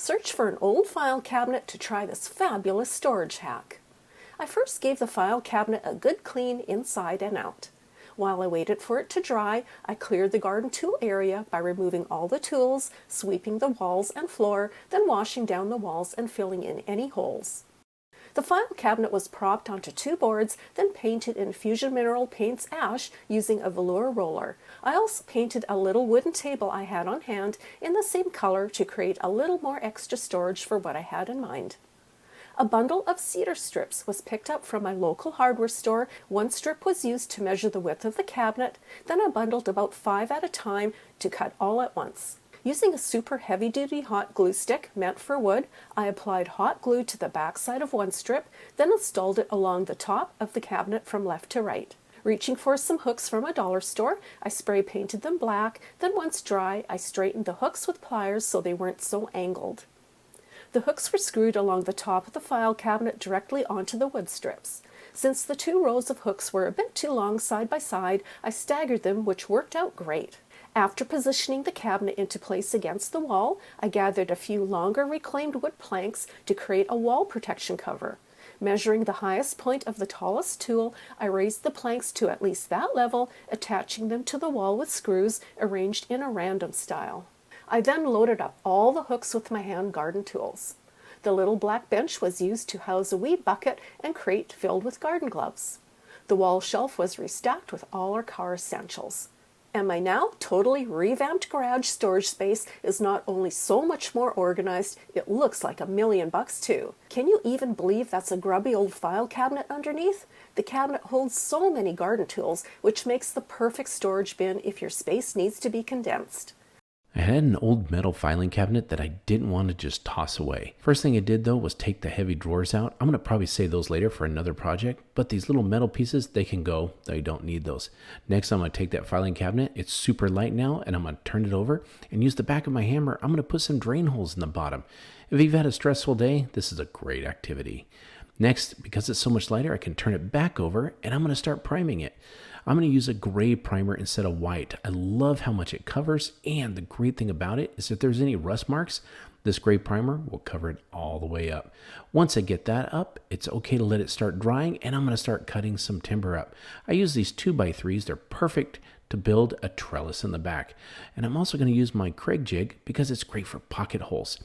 search for an old file cabinet to try this fabulous storage hack. I first gave the file cabinet a good clean inside and out. While I waited for it to dry, I cleared the garden tool area by removing all the tools, sweeping the walls and floor, then washing down the walls and filling in any holes. The file cabinet was propped onto 2 boards, then painted in Fusion Mineral Paints Ash using a velour roller. I also painted a little wooden table I had on hand in the same color to create a little more extra storage for what I had in mind. A bundle of cedar strips was picked up from my local hardware store. 1 strip was used to measure the width of the cabinet, then I bundled about 5 at a time to cut all at once. Using a super heavy-duty hot glue stick meant for wood, I applied hot glue to the back side of 1 strip, then installed it along the top of the cabinet from left to right. Reaching for some hooks from a dollar store, I spray painted them black, then once dry, I straightened the hooks with pliers so they weren't so angled. The hooks were screwed along the top of the file cabinet directly onto the wood strips. Since the 2 rows of hooks were a bit too long side by side, I staggered them, which worked out great. After positioning the cabinet into place against the wall, I gathered a few longer reclaimed wood planks to create a wall protection cover. Measuring the highest point of the tallest tool, I raised the planks to at least that level, attaching them to the wall with screws arranged in a random style. I then loaded up all the hooks with my hand garden tools. The little black bench was used to house a weed bucket and crate filled with garden gloves. The wall shelf was restacked with all our car essentials. And my now totally revamped garage storage space is not only so much more organized, it looks like $1 million too. Can you even believe that's a grubby old file cabinet underneath? The cabinet holds so many garden tools, which makes the perfect storage bin if your space needs to be condensed. I had an old metal filing cabinet that I didn't want to just toss away. First thing I did though was take the heavy drawers out. I'm going to probably save those later for another project, but these little metal pieces, they can go. I don't need those. Next, I'm going to take that filing cabinet. It's super light now, and I'm going to turn it over and use the back of my hammer. I'm going to put some drain holes in the bottom. If you've had a stressful day, this is a great activity. Next, because it's so much lighter, I can turn it back over and I'm going to start priming it. I'm going to use a gray primer instead of white. I love how much it covers, and the great thing about it is if there's any rust marks, this gray primer will cover it all the way up. Once I get that up, it's okay to let it start drying, and I'm going to start cutting some timber up. I use these 2x3s. They're perfect to build a trellis in the back. And I'm also going to use my Craig jig because it's great for pocket holes.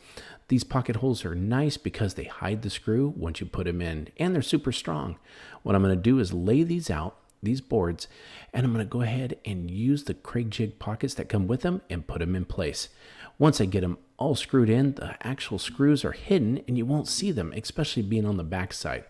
These pocket holes are nice because they hide the screw once you put them in, and they're super strong. What I'm going to do is lay these out, these boards, and I'm going to go ahead and use the Craig jig pockets that come with them and put them in place. Once I get them all screwed in, the actual screws are hidden and you won't see them, especially being on the back side.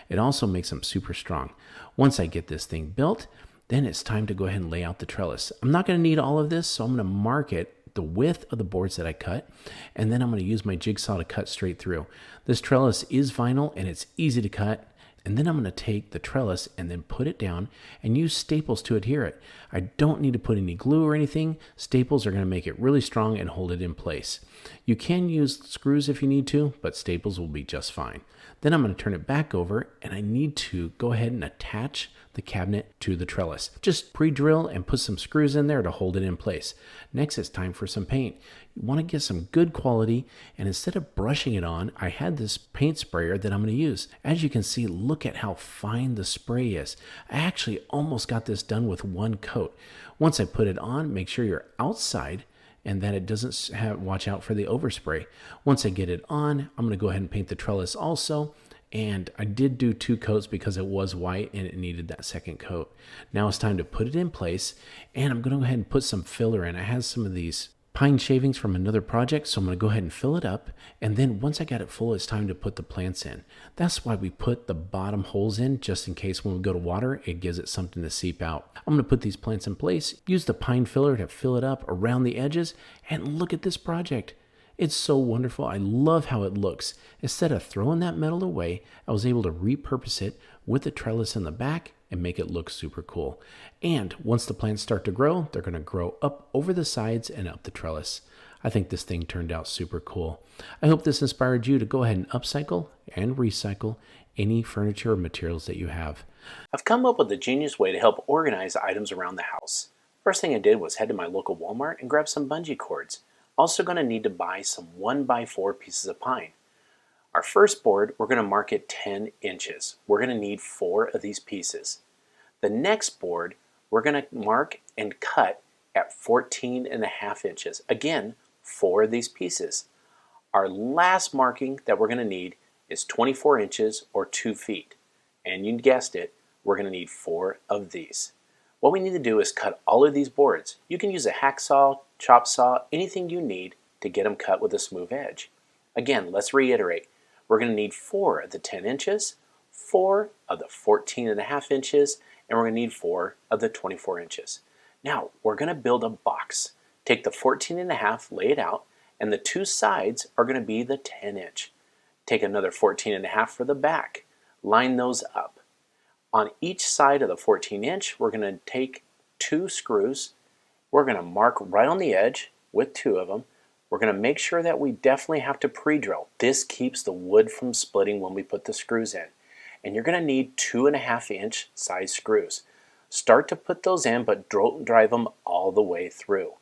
It also makes them super strong. Once I get this thing built, then it's time to go ahead and lay out the trellis. I'm not going to need all of this, so I'm going to mark it the width of the boards that I cut, and then I'm going to use my jigsaw to cut straight through. This trellis is vinyl and it's easy to cut. And then I'm going to take the trellis and then put it down and use staples to adhere it. I don't need to put any glue or anything. Staples are going to make it really strong and hold it in place. You can use screws if you need to, but staples will be just fine. Then I'm going to turn it back over, and I need to go ahead and attach the cabinet to the trellis. Just pre-drill and put some screws in there to hold it in place. Next, it's time for some paint. You want to get some good quality, and instead of brushing it on, I had this paint sprayer that I'm going to use. As you can see, look at how fine the spray is. I actually almost got this done with 1 coat. Once I put it on, make sure you're outside and that it doesn't watch out for the overspray. Once I get it on, I'm going to go ahead and paint the trellis also. And I did do 2 coats because it was white and it needed that second coat. Now it's time to put it in place, and I'm going to go ahead and put some filler in. I have some of these pine shavings from another project, so I'm going to go ahead and fill it up, and then once I got it full, it's time to put the plants in. That's why we put the bottom holes in, just in case when we go to water, it gives it something to seep out. I'm going to put these plants in place, use the pine filler to fill it up around the edges, and look at this project. It's so wonderful. I love how it looks. Instead of throwing that metal away, I was able to repurpose it with the trellis in the back and make it look super cool. And once the plants start to grow, they're going to grow up over the sides and up the trellis. I think this thing turned out super cool. I hope this inspired you to go ahead and upcycle and recycle any furniture or materials that you have. I've come up with a genius way to help organize items around the house. First thing I did was head to my local Walmart and grab some bungee cords. Also going to need to buy some 1x4 pieces of pine. Our first board, we're going to mark it 10 inches. We're going to need 4 of these pieces. The next board, we're going to mark and cut at 14.5 inches. Again, 4 of these pieces. Our last marking that we're going to need is 24 inches or 2 feet. And you guessed it, we're going to need 4 of these. What we need to do is cut all of these boards. You can use a hacksaw, chop saw, anything you need to get them cut with a smooth edge. Again, let's reiterate. We're going to need 4 of the 10 inches, 4 of the 14.5 inches, and we're going to need 4 of the 24 inches. Now, we're going to build a box. Take the 14.5, lay it out, and the 2 sides are going to be the 10 inch. Take another 14.5 for the back. Line those up. On each side of the 14 inch, we're going to take 2 screws. We're going to mark right on the edge with 2 of them. We're going to make sure that we definitely have to pre-drill. This keeps the wood from splitting when we put the screws in. And you're going to need 2.5 inch size screws. Start to put those in, but don't drive them all the way through.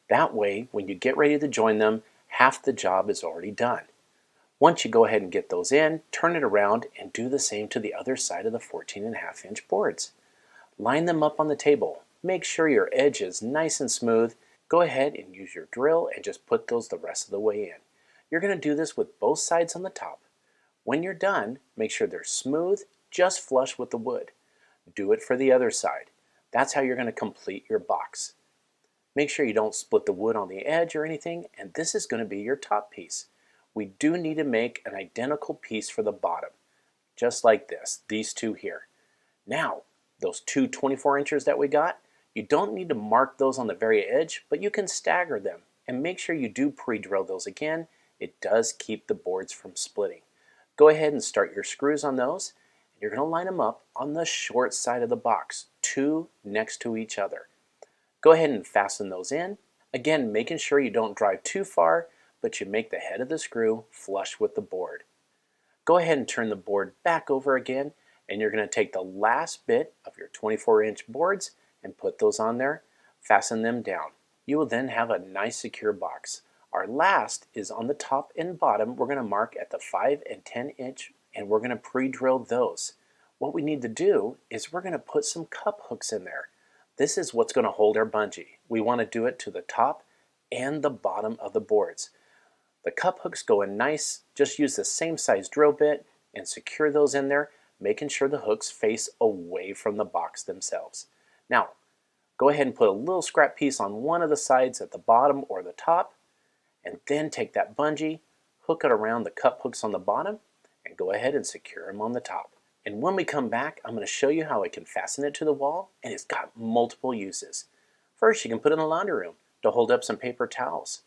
That way, when you get ready to join them, half the job is already done. Once you go ahead and get those in, turn it around and do the same to the other side of the 14.5 inch boards. Line them up on the table. Make sure your edge is nice and smooth. Go ahead and use your drill and just put those the rest of the way in. You're going to do this with both sides on the top. When you're done, make sure they're smooth, just flush with the wood. Do it for the other side. That's how you're going to complete your box. Make sure you don't split the wood on the edge or anything, and this is going to be your top piece. We do need to make an identical piece for the bottom, just like this, these 2 here. Now, those 2 24 inches that we got, you don't need to mark those on the very edge, but you can stagger them and make sure you do pre-drill those again. It does keep the boards from splitting. Go ahead and start your screws on those. You're going to line them up on the short side of the box, 2 next to each other. Go ahead and fasten those in. Again, making sure you don't drive too far, but you make the head of the screw flush with the board. Go ahead and turn the board back over again, and you're going to take the last bit of your 24 inch boards and put those on there, fasten them down. You will then have a nice secure box. Our last is on the top and bottom. We're going to mark at the 5 and 10 inch, and we're going to pre-drill those. What we need to do is we're going to put some cup hooks in there. This is what's going to hold our bungee. We want to do it to the top and the bottom of the boards. The cup hooks go in nice. Just use the same size drill bit and secure those in there, making sure the hooks face away from the box themselves. Now, go ahead and put a little scrap piece on one of the sides at the bottom or the top, and then take that bungee, hook it around the cup hooks on the bottom, and go ahead and secure them on the top. And when we come back, I'm going to show you how I can fasten it to the wall, and it's got multiple uses. First, you can put it in the laundry room to hold up some paper towels.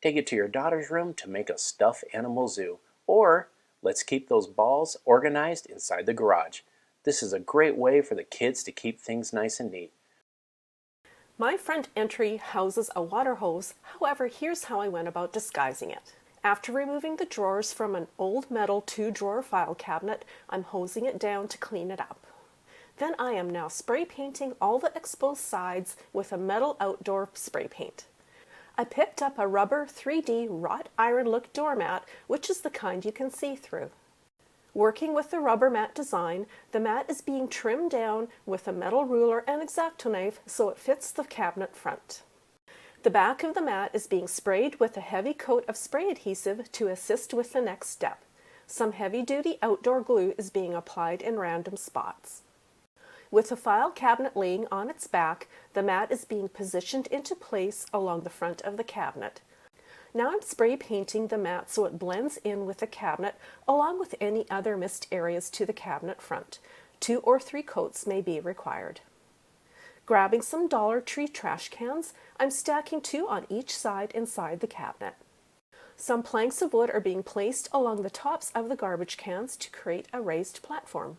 Take it to your daughter's room to make a stuffed animal zoo, or let's keep those balls organized inside the garage. This is a great way for the kids to keep things nice and neat. My front entry houses a water hose, however, here's how I went about disguising it. After removing the drawers from an old metal 2-drawer file cabinet, I'm hosing it down to clean it up. Then I am now spray painting all the exposed sides with a metal outdoor spray paint. I picked up a rubber 3D wrought iron look doormat, which is the kind you can see through. Working with the rubber mat design, the mat is being trimmed down with a metal ruler and X-Acto knife so it fits the cabinet front. The back of the mat is being sprayed with a heavy coat of spray adhesive to assist with the next step. Some heavy-duty outdoor glue is being applied in random spots. With the file cabinet laying on its back, the mat is being positioned into place along the front of the cabinet. Now I'm spray painting the mat so it blends in with the cabinet along with any other missed areas to the cabinet front. 2 or 3 coats may be required. Grabbing some Dollar Tree trash cans, I'm stacking 2 on each side inside the cabinet. Some planks of wood are being placed along the tops of the garbage cans to create a raised platform.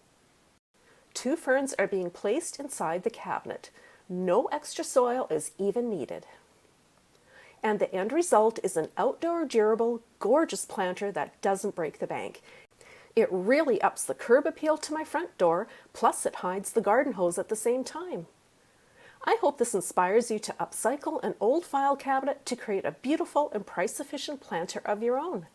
2 ferns are being placed inside the cabinet. No extra soil is even needed. And the end result is an outdoor, durable, gorgeous planter that doesn't break the bank. It really ups the curb appeal to my front door, plus it hides the garden hose at the same time. I hope this inspires you to upcycle an old file cabinet to create a beautiful and price-efficient planter of your own.